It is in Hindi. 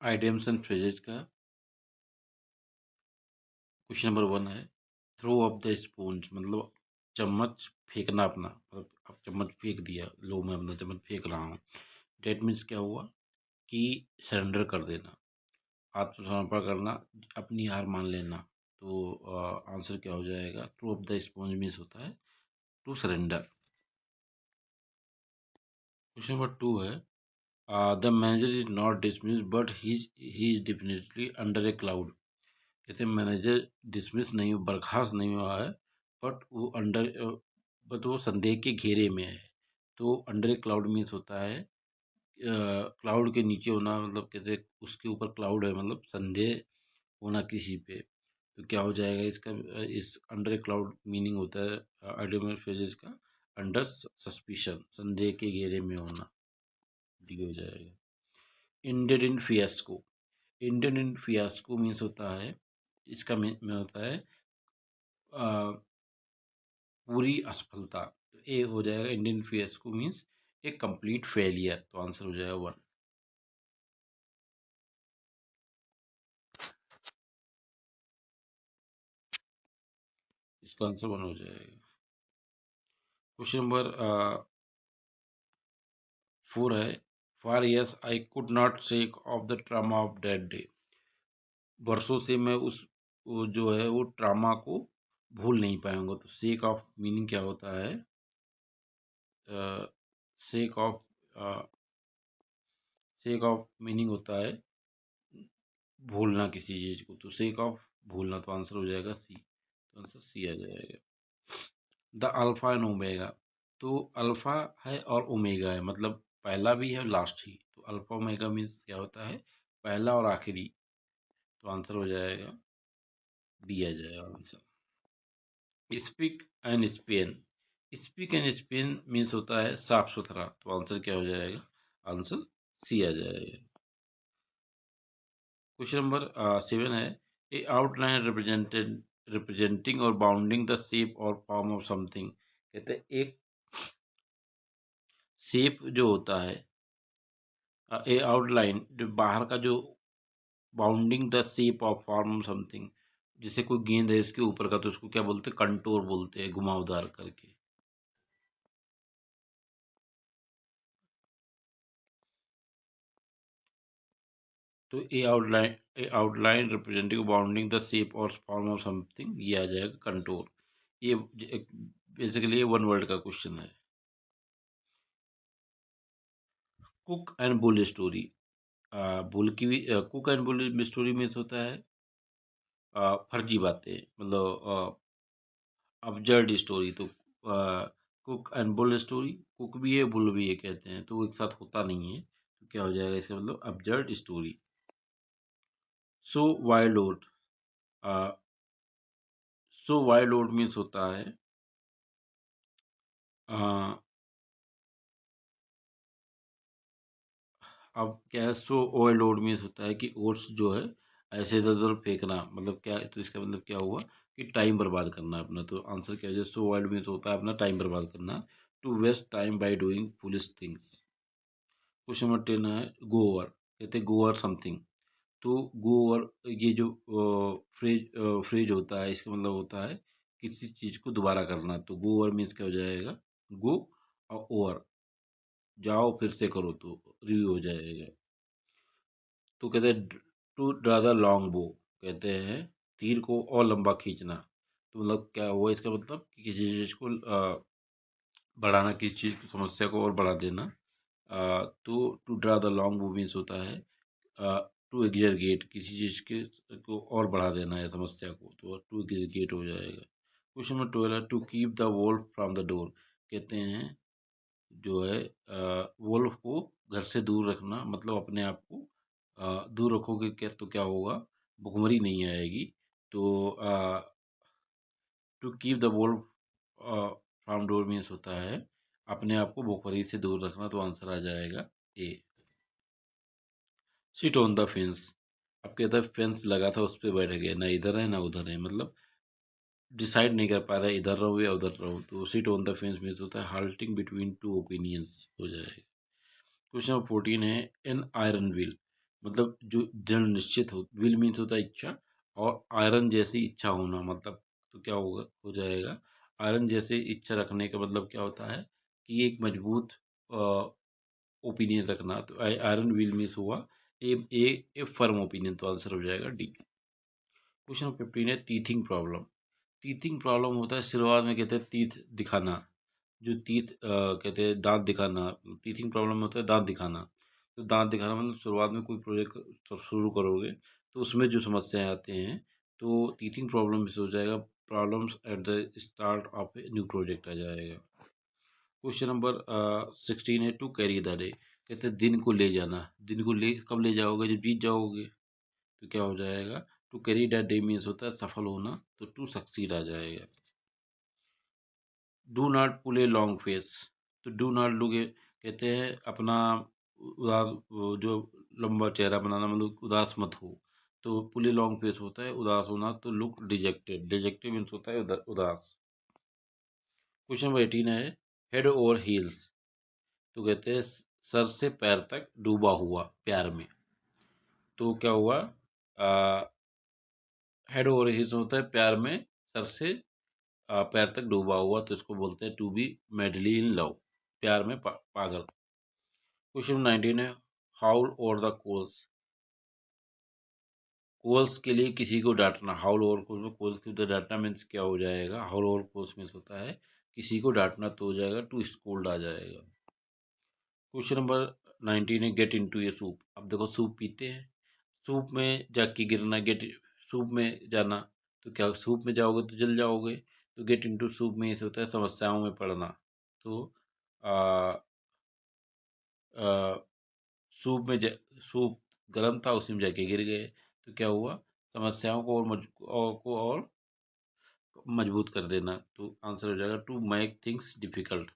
आइडियम्स एंड फ्रेजेस का क्वेश्चन नंबर 1 है, थ्रो अप द स्पूंज मतलब चम्मच फेंकना अपना, मतलब अब चम्मच फेंक दिया, लो मैं अपना चम्मच फेंक रहा हूँ। डेट मीन्स क्या हुआ कि सरेंडर कर देना, आत्मसमर्पण करना, अपनी हार मान लेना। तो आंसर क्या हो जाएगा, थ्रो अप द स्पूंज मीन्स होता है टू सरेंडर। क्वेश्चन नंबर 2 है, the manager is not dismiss but he is definitely under A cloud. कहते हैं मैनेजर डिसमिस नहीं, बर्खास्त नहीं हुआ है, बट वो अंडर बट वो संदेह के घेरे में है। तो अंडर ए क्लाउड मीन्स होता है क्लाउड के नीचे होना, मतलब कहते हैं उसके ऊपर क्लाउड है, मतलब संदेह होना किसी पे। तो क्या हो जाएगा इसका, इस अंडर ए क्लाउड मीनिंग होता है आइडियल फ्रेजेस का अंडर सस्पिशन, संदेह के घेरे में होना, डी हो जाएगा। इंडेड इन फियास्को, इंडेड इन फियास्को मीन्स होता है, इसका में होता है पूरी असफलता। तो ए हो जाएगा इंडियन फियास्को मीन्स ए कंप्लीट फेलियर, तो आंसर हो जाएगा 1। इसका आंसर 1 हो जाएगा। क्वेश्चन नंबर 4 है, for yes I could not shake of the trauma of that day. वर्षों से मैं उस वो जो है वो ट्रामा को भूल नहीं पाऊंगा। तो शेक ऑफ मीनिंग क्या होता है, shake of shake of meaning होता है भूलना किसी चीज को, तो शेक ऑफ भूलना, तो आंसर हो जाएगा सी, तो आंसर सी आ जाएगा। द अल्फा एंड ओमेगा, तो अल्फा है और ओमेगा है, मतलब पहला भी है लास्ट ही, तो अल्फा ओमेगा मीन्स क्या होता है, पहला और आखिरी, तो आंसर हो जाएगा बी आ जाएगा answer. Speak and Spain, speak and Spain means होता है साफ सुथरा, तो आंसर क्या हो जाएगा, आंसर सी आ जाएगा। क्वेश्चन नंबर 7 है, ए आउटलाइन रिप्रेजेंटिंग और बाउंडिंग द शेप और फॉर्म ऑफ समथिंग। कहते हैं एक शेप जो होता है, ए आउटलाइन जो बाहर का, जो bounding the shape of form something, जैसे कोई गेंद है इसके ऊपर का, तो उसको क्या बोलते हैं, कंटूर बोलते हैं, घुमावदार करके। तो a outline representing bounding the shape और फॉर्म ऑफ समथिंग, ये आ जाएगा कंटूर। ये बेसिकली ये वन वर्ड का क्वेश्चन है। Cock and bull story, bull की भी, कुक एंड बुल स्टोरी में होता है फर्जी बातें, मतलब अब्जर्ड स्टोरी। तो cook and bull story, cook भी है बुल भी है कहते हैं, तो वो एक साथ होता नहीं है, तो क्या हो जाएगा इसका मतलब अब्जर्ड स्टोरी। सो वाइल्ड ओट, सो वाइल्ड ओट मीन्स होता है अ, अब क्या है, सो वाइल्ड ओट मीन्स होता है कि ओट्स जो है ऐसे इधर उधर फेंकना, मतलब क्या, तो इसका मतलब क्या हुआ कि टाइम बर्बाद करना अपना, तो आंसर क्या हो जाए, सो वाइल्ड मीन्स होता है अपना टाइम बर्बाद करना, to waste time by doing foolish things. Question number 10 है, गो ओवर, कहते गो ओवर समथिंग। तो गो ओवर, ये जो फ्रेज होता है, इसका मतलब होता है किसी चीज को दोबारा करना, तो गो ओवर मीन्स क्या हो जाएगा, गो और ओवर, जाओ फिर से करो, तो रिव्यू हो जाएगा। तो कहते हैं टू ड्रा द लॉन्ग बो, कहते हैं तीर को और लंबा खींचना, तो मतलब क्या हुआ इसका मतलब कि किसी चीज को बढ़ाना, किसी चीज की समस्या को और बढ़ा देना। तो टू ड्रा द लॉन्ग बो मीन्स होता है टू एग्जरगेट, किसी चीज के को और बढ़ा देना है समस्या को, तो टू एग्जरगेट हो जाएगा। क्वेश्चन नंबर 12 है, to keep the wolf from the door, कहते हैं जो है वोल्फ को घर से दूर रखना, मतलब अपने आप को दूर रखोगे क्या, तो क्या होगा, भुखमरी नहीं आएगी। तो to keep the wolf from door means होता है अपने आप को भुखमरी से दूर रखना, तो आंसर आ जाएगा ए। सिट ऑन द फेंस, अब कहता है फेंस लगा था उस पर बैठ गए, ना इधर है ना उधर है, मतलब डिसाइड नहीं कर पा रहा है इधर रहो या उधर रहो, तो sit on the fence means होता है हाल्टिंग बिटवीन टू ओपिनियंस, हो जाएगा। क्वेश्चन नंबर 14 है, एन आयरन व्हील, मतलब जो दृढ़ निश्चित हो, विल मीन्स होता है इच्छा, और आयरन जैसी इच्छा होना, मतलब तो क्या होगा, हो जाएगा आयरन जैसे इच्छा रखने का मतलब क्या होता है कि एक मजबूत ओपिनियन रखना। तो आयरन विल मीन्स हुआ ए फर्म ओपिनियन, तो आंसर हो जाएगा डी। क्वेश्चन 15 है टीथिंग प्रॉब्लम। टीथिंग प्रॉब्लम होता है शुरुआत में कहते हैं टीथ दिखाना, जो टीथ कहते हैं दांत दिखाना। टीथिंग प्रॉब्लम में होता है दांत दिखाना। तो दांत दिखाना मतलब शुरुआत में कोई प्रोजेक्ट शुरू करोगे तो उसमें जो समस्याएं आते हैं, तो टीथिंग प्रॉब्लम में से हो जाएगा problems at the start of a new project आ जाएगा। क्वेश्चन नंबर 16 है टू कैरी द डे। कहते हैं दिन को ले जाना। दिन को ले कब ले जाओगे, जब जीत जाओगे। तो क्या हो जाएगा, to carry that day means होता है सफल होना, तो टू सक्सीड आ जाएगा। Do not pull a long face. तो डू नॉट लुक कहते हैं अपना उदास जो लंबा चेहरा बनाना, मतलब उदास मत हो। तो पुल ए लॉन्ग फेस होता है उदास होना, तो लुक डिजेक्टेड। डिजेक्टेड मीन्स होता है उदास। क्वेश्चन नंबर 18 है हेड ओवर हील्स। तो कहते हैं सर से पैर तक डूबा हुआ प्यार में। तो क्या हुआ, हेड ओवर हील्स होता है प्यार में सर से पैर तक डूबा हुआ, तो इसको बोलते हैं to be madly in love, प्यार में पागल। क्वेश्चन 19 है haul over the coals. Coals के लिए किसी को डांटना, हाउल ओवर कोल्स, कोल्स के लिए डांटना मीन्स क्या हो जाएगा, हाउल ओवर कोल्स मीन्स होता है किसी को डांटना, तो हो जाएगा टू स्कोल्ड आ जाएगा। क्वेश्चन नंबर 19 है गेट इनटू ए सूप। अब देखो सूप पीते हैं, सूप में जाके गिरना, गेट सूप में जाना, तो क्या सूप में जाओगे तो जल जाओगे। तो गेट इनटू सूप में ऐसे होता है समस्याओं में पड़ना। तो आ, आ, सूप में सूप गर्म था, उसी में जाके गिर गए, तो क्या हुआ, समस्याओं को और मजबूत कर देना। तो आंसर हो जाएगा टू मेक थिंग्स डिफिकल्ट।